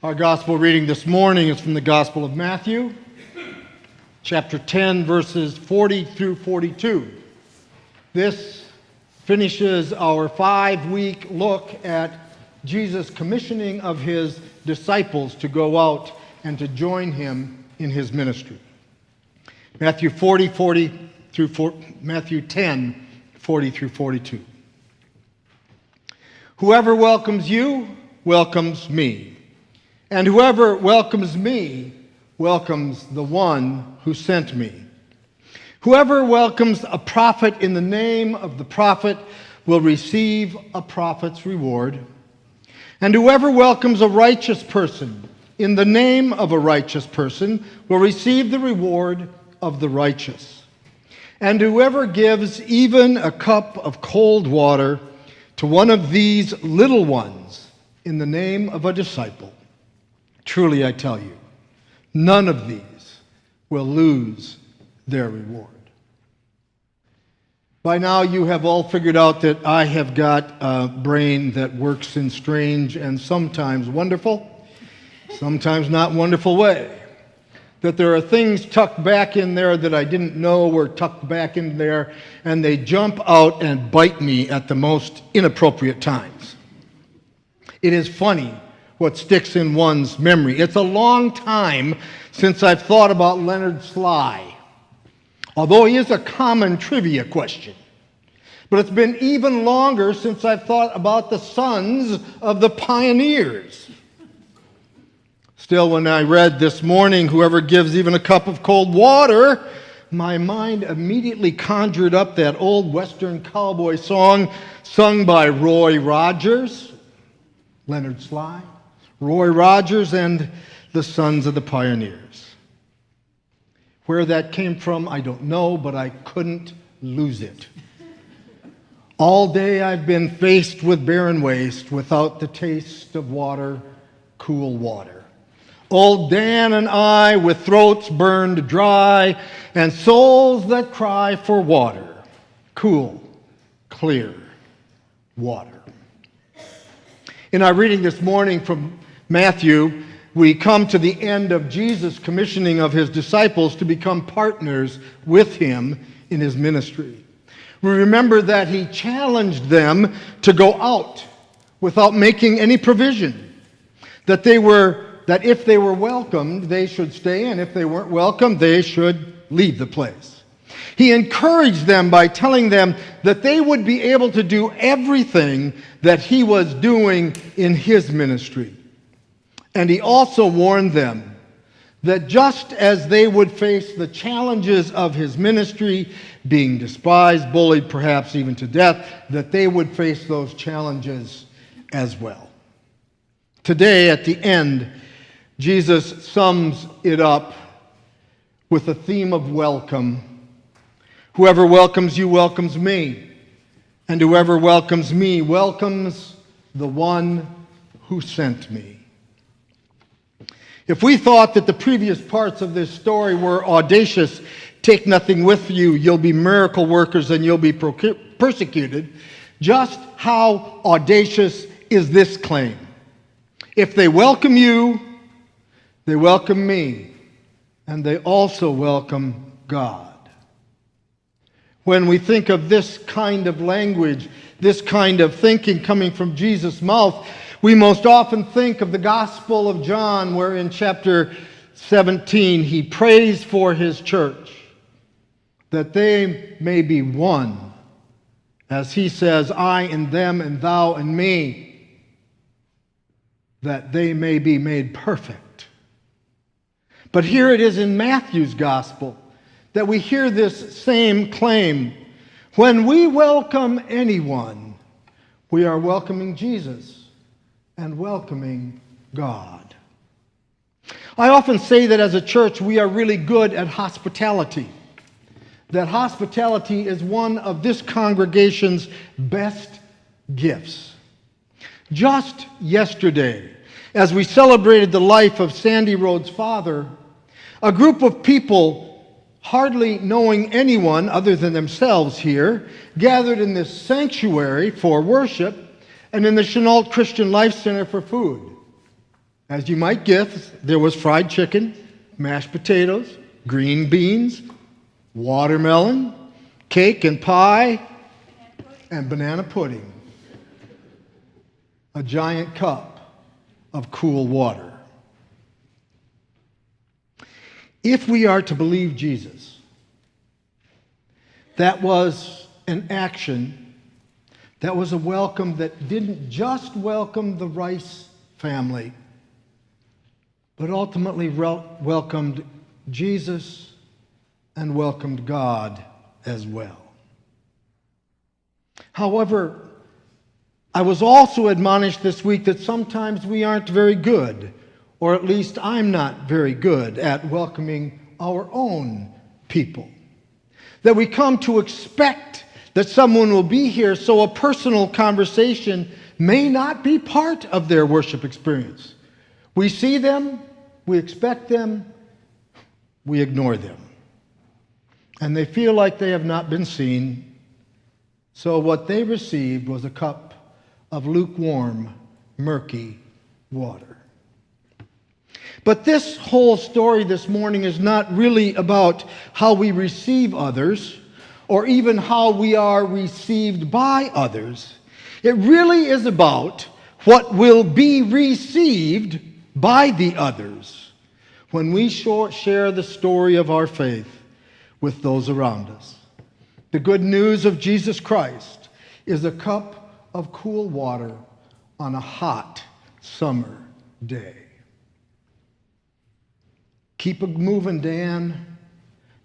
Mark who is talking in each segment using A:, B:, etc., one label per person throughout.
A: Our gospel reading this morning is from the Gospel of Matthew, chapter 10, verses 40 through 42. This finishes our 5-week look at Jesus' commissioning of his disciples to go out and to join him in his ministry. Matthew 10, 40 through 42. Whoever welcomes you welcomes me. And whoever welcomes me welcomes the one who sent me. Whoever welcomes a prophet in the name of the prophet will receive a prophet's reward. And whoever welcomes a righteous person in the name of a righteous person will receive the reward of the righteous. And whoever gives even a cup of cold water to one of these little ones in the name of a disciple, truly I tell you, none of these will lose their reward. By now you have all figured out that I have got a brain that works in strange and sometimes wonderful, sometimes not wonderful way. That there are things tucked back in there that I didn't know were tucked back in there, and they jump out and bite me at the most inappropriate times. It is funny what sticks in one's memory. It's a long time since I've thought about Leonard Sly, although he is a common trivia question. But it's been even longer since I've thought about the sons of the pioneers. Still, when I read this morning, whoever gives even a cup of cold water, my mind immediately conjured up that old Western cowboy song sung by Roy Rogers, Leonard Sly, Roy Rogers, and the Sons of the Pioneers. Where that came from, I don't know, but I couldn't lose it. All day I've been faced with barren waste without the taste of water, cool water. Old Dan and I with throats burned dry and souls that cry for water, cool, clear water. In our reading this morning from Matthew, we come to the end of Jesus' commissioning of his disciples to become partners with him in his ministry. We remember that he challenged them to go out without making any provision, that if they were welcomed, they should stay, and if they weren't welcomed, they should leave the place. He encouraged them by telling them that they would be able to do everything that he was doing in his ministry. And he also warned them that just as they would face the challenges of his ministry, being despised, bullied, perhaps even to death, that they would face those challenges as well. Today, at the end, Jesus sums it up with a theme of welcome. Whoever welcomes you welcomes me, and whoever welcomes me welcomes the one who sent me. If we thought that the previous parts of this story were audacious, take nothing with you, you'll be miracle workers and you'll be persecuted, just how audacious is this claim? If they welcome you, they welcome me, and they also welcome God. When we think of this kind of language, this kind of thinking coming from Jesus' mouth, we most often think of the Gospel of John, where in chapter 17 he prays for his church, that they may be one, as he says, I and them and thou and me, that they may be made perfect. But here it is in Matthew's Gospel that we hear this same claim. When we welcome anyone, we are welcoming Jesus and welcoming God. I often say that as a church we are really good at hospitality. That hospitality is one of this congregation's best gifts. Just yesterday, as we celebrated the life of Sandy Rhodes' father, a group of people, hardly knowing anyone other than themselves here, gathered in this sanctuary for worship and in the Chenault Christian Life Center for food. As you might guess, there was fried chicken, mashed potatoes, green beans, watermelon, cake and pie, and banana pudding. A giant cup of cool water. If we are to believe Jesus, that was an action, that was a welcome that didn't just welcome the Rice family, but ultimately welcomed Jesus and welcomed God as well. However, I was also admonished this week that sometimes we aren't very good, or at least I'm not very good at welcoming our own people. That we come to expect that someone will be here, so a personal conversation may not be part of their worship experience. We see them, we expect them, we ignore them. And they feel like they have not been seen. So what they received was a cup of lukewarm, murky water. But this whole story this morning is not really about how we receive others or even how we are received by others. It really is about what will be received by the others when we share the story of our faith with those around us. The good news of Jesus Christ is a cup of cool water on a hot summer day. Keep it moving, Dan.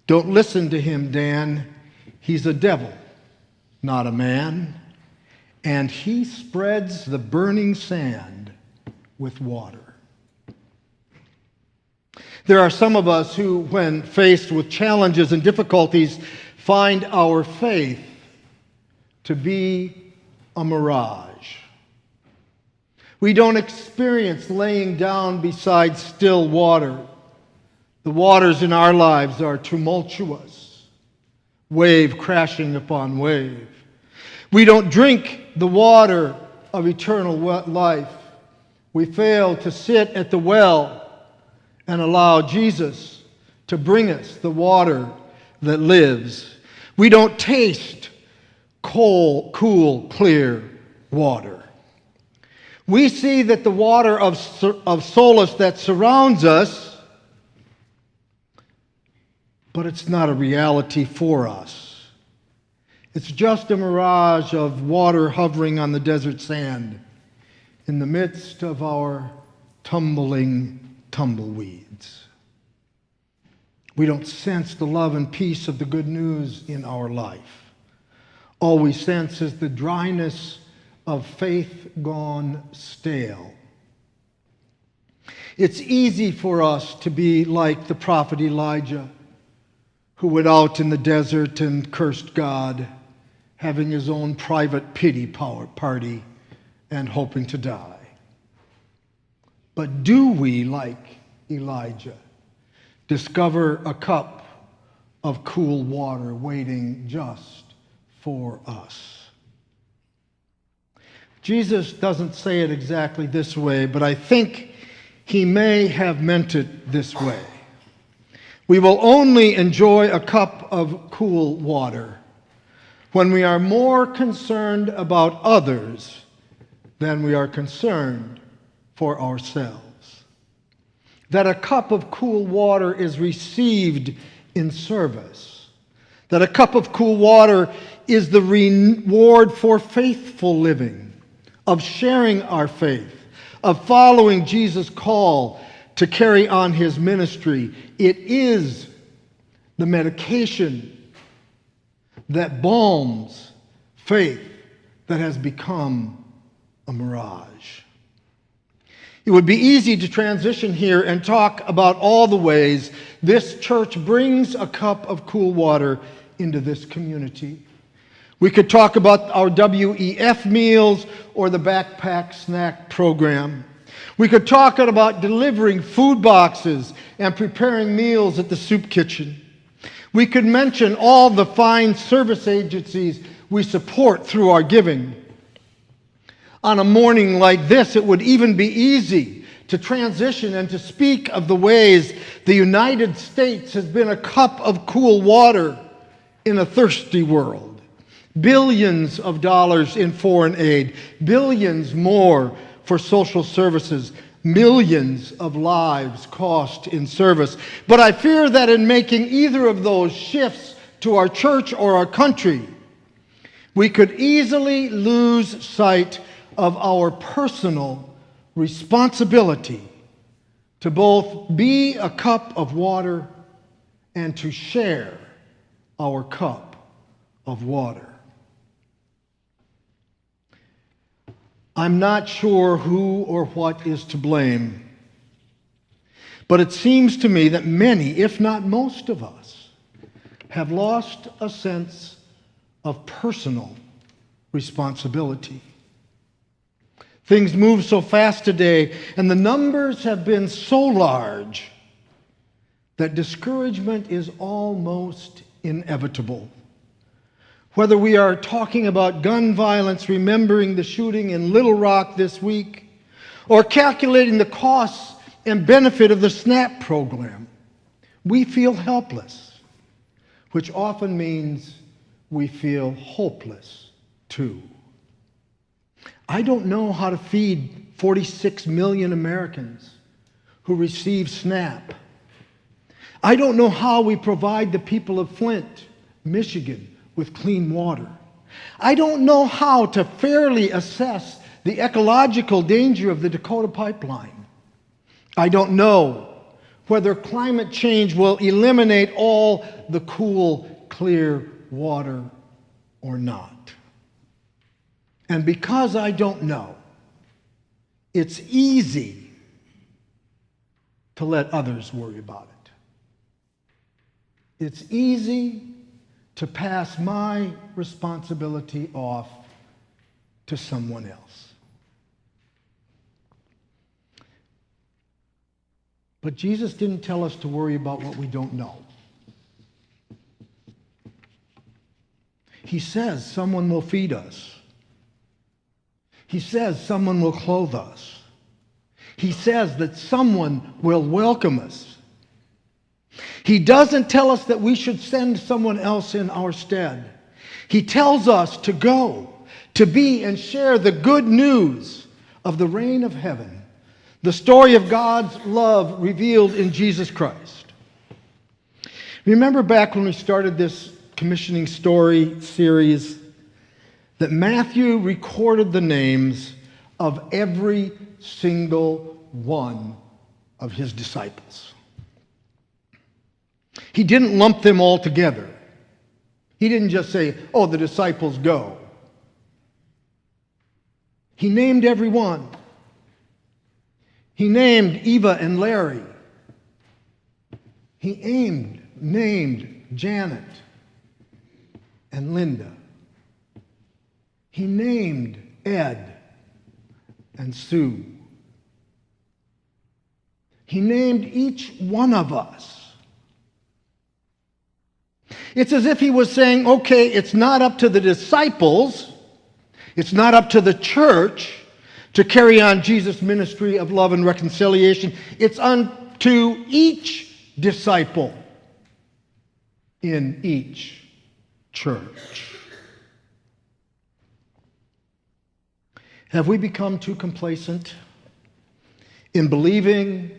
A: Don't listen to him, Dan. He's a devil, not a man. And he spreads the burning sand with water. There are some of us who, when faced with challenges and difficulties, find our faith to be a mirage. We don't experience laying down beside still water. The waters in our lives are tumultuous, wave crashing upon wave. We don't drink the water of eternal life. We fail to sit at the well and allow Jesus to bring us the water that lives. We don't taste cool, clear water. We see that the water of solace that surrounds us, but it's not a reality for us. It's just a mirage of water hovering on the desert sand in the midst of our tumbling tumbleweeds. We don't sense the love and peace of the good news in our life. All we sense is the dryness of faith gone stale. It's easy for us to be like the prophet Elijah, who went out in the desert and cursed God, having his own private pity party and hoping to die. But do we, like Elijah, discover a cup of cool water waiting just for us? Jesus doesn't say it exactly this way, but I think he may have meant it this way. We will only enjoy a cup of cool water when we are more concerned about others than we are concerned for ourselves. That a cup of cool water is received in service. That a cup of cool water is the reward for faithful living, of sharing our faith, of following Jesus' call to carry on his ministry. It is the medication that balms faith that has become a mirage. It would be easy to transition here and talk about all the ways this church brings a cup of cool water into this community. We could talk about our WEF meals or the backpack snack program. We could talk about delivering food boxes and preparing meals at the soup kitchen. We could mention all the fine service agencies we support through our giving. On a morning like this, it would even be easy to transition and to speak of the ways the United States has been a cup of cool water in a thirsty world. Billions of dollars in foreign aid, billions more for social services, millions of lives cost in service. But I fear that in making either of those shifts to our church or our country, we could easily lose sight of our personal responsibility to both be a cup of water and to share our cup of water. I'm not sure who or what is to blame, but it seems to me that many, if not most of us, have lost a sense of personal responsibility. Things move so fast today, and the numbers have been so large that discouragement is almost inevitable. Whether we are talking about gun violence, remembering the shooting in Little Rock this week, or calculating the costs and benefit of the SNAP program, we feel helpless, which often means we feel hopeless too. I don't know how to feed 46 million Americans who receive SNAP. I don't know how we provide the people of Flint, Michigan, with clean water. I don't know how to fairly assess the ecological danger of the Dakota Pipeline. I don't know whether climate change will eliminate all the cool, clear water or not. And because I don't know, it's easy to let others worry about it. It's easy to pass my responsibility off to someone else. But Jesus didn't tell us to worry about what we don't know. He says someone will feed us. He says someone will clothe us. He says that someone will welcome us. He doesn't tell us that we should send someone else in our stead. He tells us to go, to be and share the good news of the reign of heaven, the story of God's love revealed in Jesus Christ. Remember back when we started this commissioning story series, that Matthew recorded the names of every single one of his disciples. He didn't lump them all together. He didn't just say, oh, the disciples go. He named every one. He named Eva and Larry. He named Janet and Linda. He named Ed and Sue. He named each one of us. It's as if he was saying, okay, it's not up to the disciples, it's not up to the church to carry on Jesus' ministry of love and reconciliation. It's unto each disciple in each church. Have we become too complacent in believing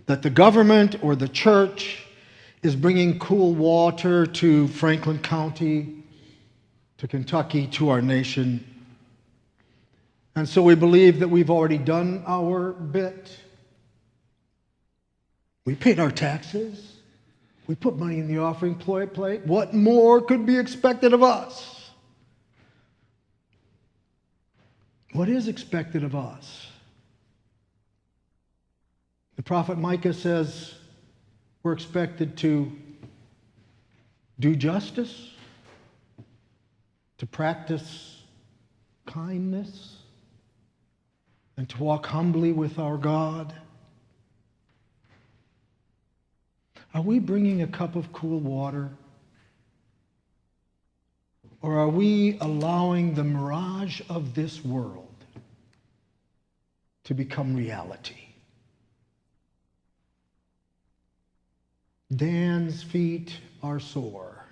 A: that the government or the church is bringing cool water to Franklin County, to Kentucky, to our nation? And so we believe that we've already done our bit. We paid our taxes. We put money in the offering plate. What more could be expected of us? What is expected of us? The prophet Micah says we're expected to do justice, to practice kindness, and to walk humbly with our God. Are we bringing a cup of cool water? Or are we allowing the mirage of this world to become reality. Dan's feet are sore.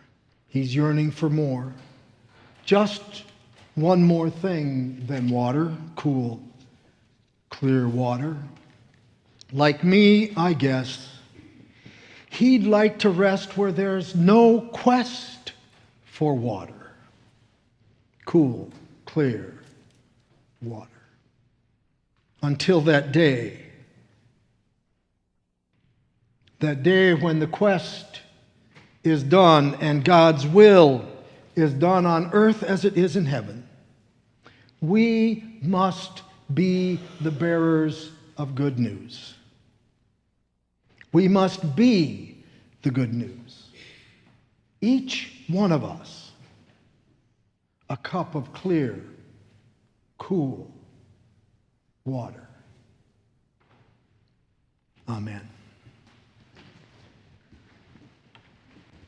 A: He's yearning for more. Just one more thing than water, cool, clear water. Like me, I guess, he'd like to rest where there's no quest for water. Cool, clear water. Until that day when the quest is done and God's will is done on earth as it is in heaven, we must be the bearers of good news. We must be the good news. Each one of us, a cup of clear, cool water. Amen.